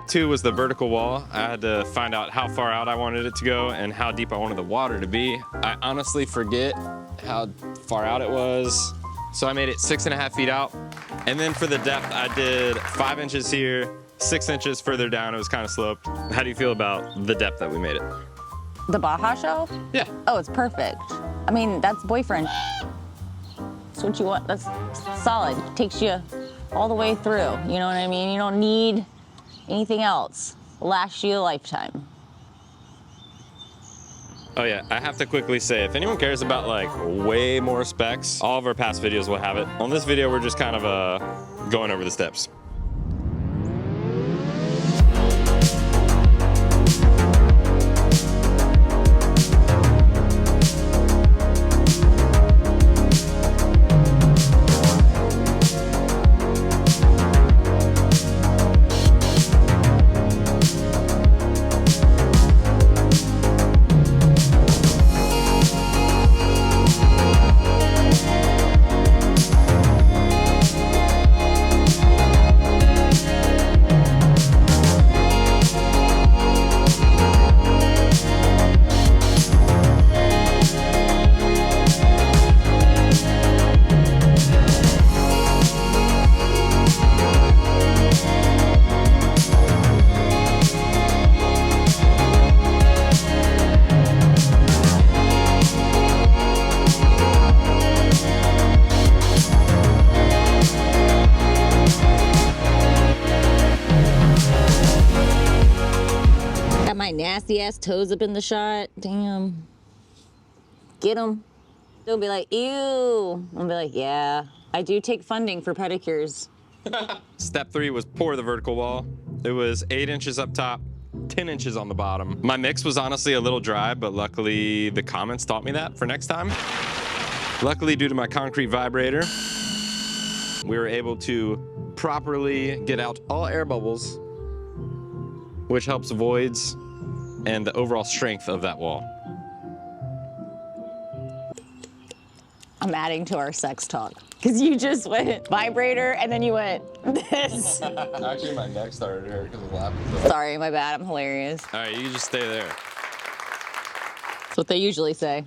Step 2 was the vertical wall. I had to find out how far out I wanted it to go and how deep I wanted the water to be. I honestly forget how far out it was. So I made it 6.5 feet out. And then for the depth, I did 5 inches here, 6 inches further down. It was kind of sloped. How do you feel about the depth that we made it? The Baja shelf? Yeah. Oh, it's perfect. I mean, that's boyfriend. That's what you want. That's solid. Takes you all the way through. You know what I mean? You don't need anything else. Lasts you a lifetime. Oh yeah, I have to quickly say, if anyone cares about like way more specs, all of our past videos will have it. On this video, we're just kind of going over the steps. Nasty ass toes up in the shot. Damn. Get them. They'll be like, ew. I'll be like, yeah, I do take funding for pedicures. Step 3 was pour the vertical wall. It was 8 inches up top, 10 inches on the bottom. My mix was honestly a little dry, but luckily the comments taught me that for next time. Luckily, due to my concrete vibrator, we were able to properly get out all air bubbles, which helps voids and the overall strength of that wall. I'm adding to our sex talk because you just went vibrator and then you went this. Actually, my neck started to hurt because of laughing. Sorry, my bad. I'm hilarious. All right, you can just stay there. That's what they usually say.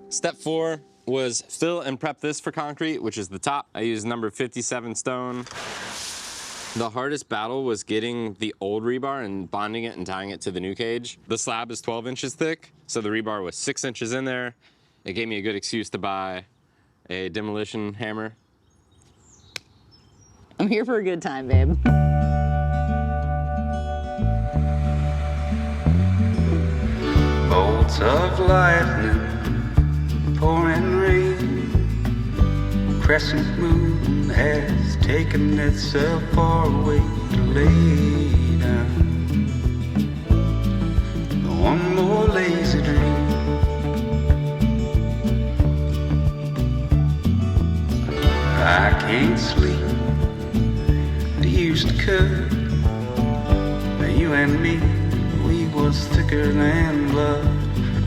Step 4 was fill and prep this for concrete, which is the top. I used number 57 stone. The hardest battle was getting the old rebar and bonding it and tying it to the new cage. The slab is 12 inches thick, so the rebar was 6 inches in there. It gave me a good excuse to buy a demolition hammer. I'm here for a good time, babe. Bolts of lightning, pouring rain, crescent moon has taken itself far away to lay down. One more lazy dream. I can't sleep. I used to cut. You and me, we was thicker than blood.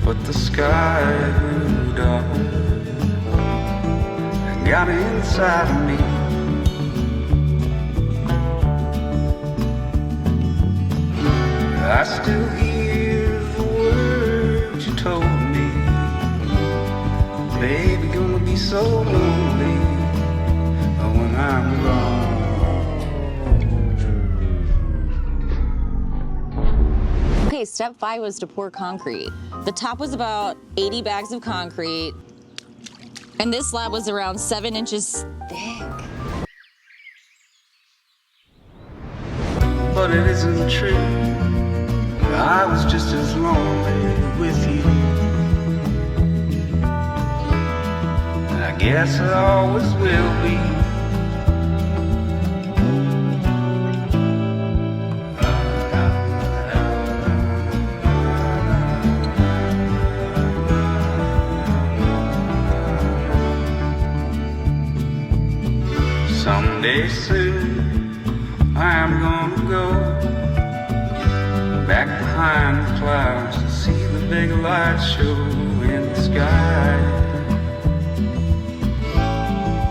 But the sky grew dark and got inside of me. I still hear the words you told me. Baby, gonna be so lonely when I'm gone. Okay, step 5 was to pour concrete. The top was about 80 bags of concrete, and this slab was around 7 inches thick. But it isn't true. I was just as lonely with you. I I guess it always will be. Someday soon I'm gonna go back behind the clouds to see the big light show in the sky.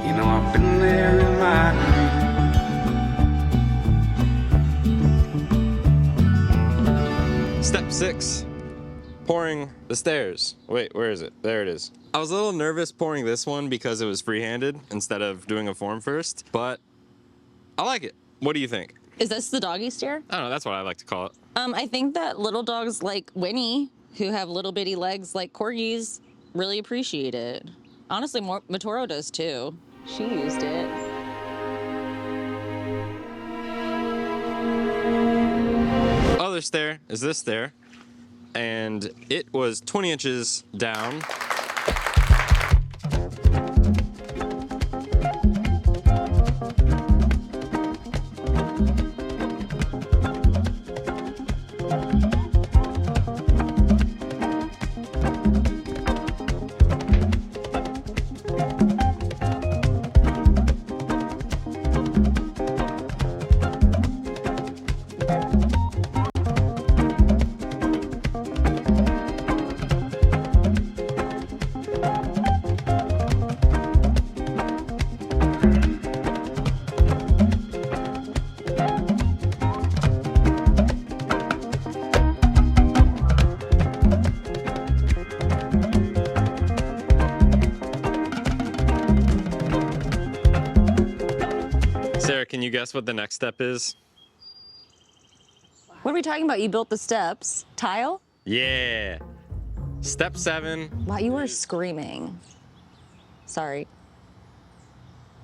You know I've been there in my dream. Step 6, pouring the stairs. Wait, where is it? There it is. I was a little nervous pouring this one because it was freehanded instead of doing a form first, but I like it. What do you think? Is this the doggy stair? I don't know, that's what I like to call it. I think that little dogs like Winnie, who have little bitty legs like corgis, really appreciate it. Honestly, Matoro does too. She used it. Other stair is this stair, and it was 20 inches down. Sarah, can you guess what the next step is? What are we talking about? You built the steps. Tile? Yeah. Step 7. Wow, you were screaming. Sorry.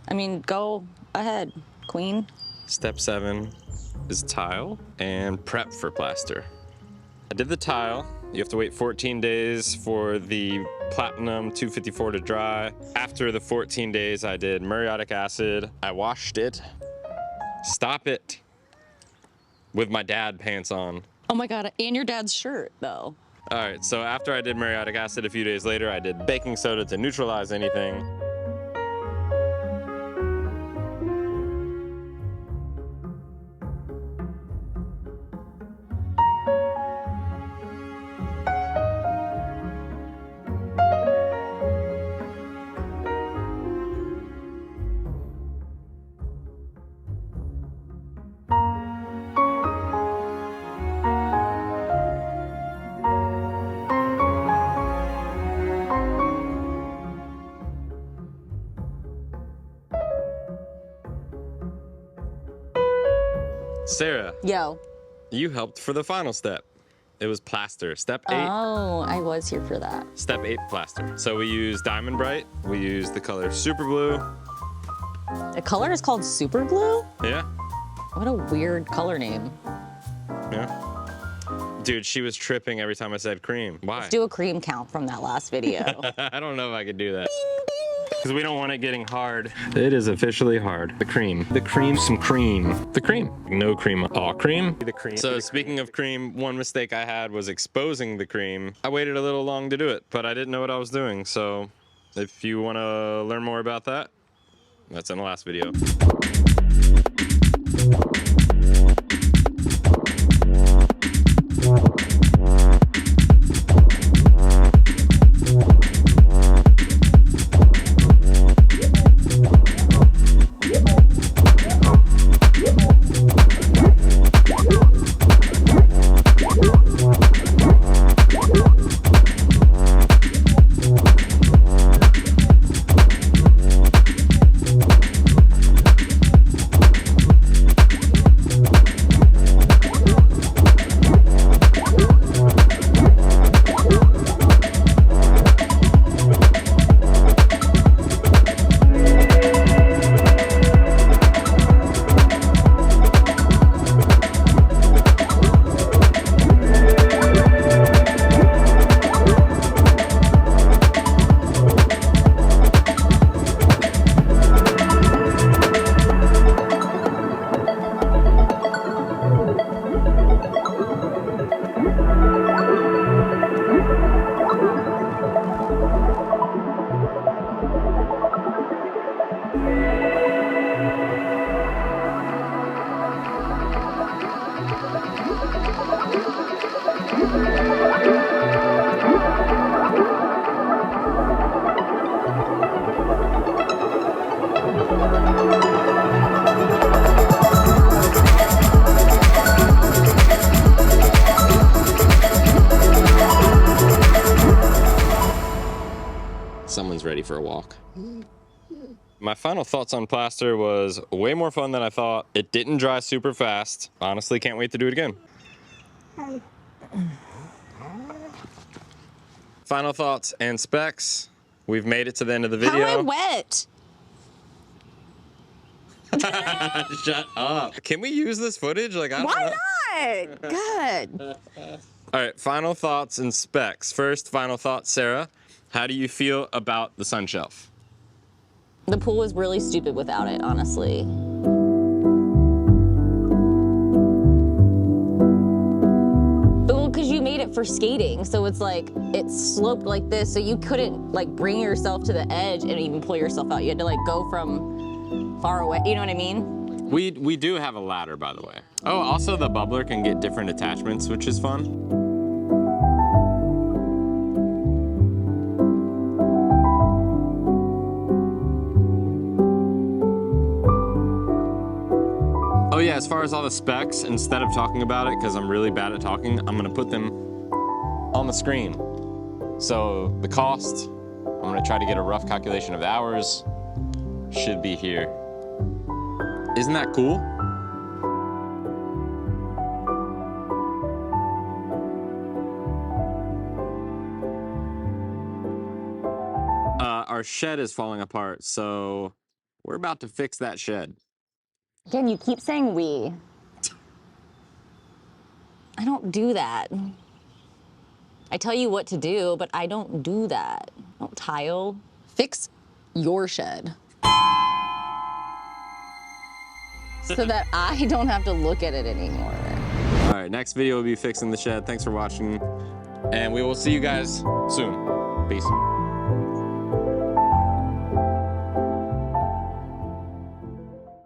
I mean, go ahead, queen. Step 7 is tile and prep for plaster. I did the tile. You have to wait 14 days for the platinum 254 to dry. After the 14 days, I did muriatic acid. I washed it. Stop it. With my dad pants on. Oh my God, and your dad's shirt, though. All right, so after I did muriatic acid a few days later, I did baking soda to neutralize anything. Sarah, Yo. you helped for the final step. It was plaster. Step 8. Oh, I was here for that. Step 8, plaster. So we used Diamond Bright. We used the color Super Blue. The color is called Super Glue? Yeah, What a weird color name. yeah. Dude, she was tripping every time I said cream. Why? Do a cream count from that last video. I don't know if I could do that. Because we don't want it getting hard. It is officially hard. The cream. The cream, some cream. The cream. No cream. All cream. The cream. So speaking of cream, one mistake I had was exposing the cream. I waited a little long to do it, but I didn't know what I was doing. So if you want to learn more about that, that's in the last video. ready for a walk. My final thoughts on plaster was way more fun than I thought. It didn't dry super fast. Honestly, can't wait to do it again. Final thoughts and specs. We've made it to the end of the video. How am I wet? Shut up. Can we use this footage? Like, I don't know. Why not? Good. All right, final thoughts and specs. First, final thoughts, Sarah. How do you feel about the sun shelf? The pool was really stupid without it, honestly. Because you made it for skating, so it's like, it sloped like this, so you couldn't like bring yourself to the edge and even pull yourself out. You had to like go from far away, you know what I mean? We do have a ladder, by the way. Oh, also the bubbler can get different attachments, which is fun. Oh yeah, as far as all the specs, instead of talking about it, because I'm really bad at talking, I'm gonna put them on the screen. So the cost, I'm gonna try to get a rough calculation of the hours, should be here. Isn't that cool? Our shed is falling apart, so we're about to fix that shed. Again, you keep saying we. I don't do that. I tell you what to do, but I don't do that. I don't tile. Fix your shed. So that I don't have to look at it anymore. All right, next video will be fixing the shed. Thanks for watching, and we will see you guys soon. Peace.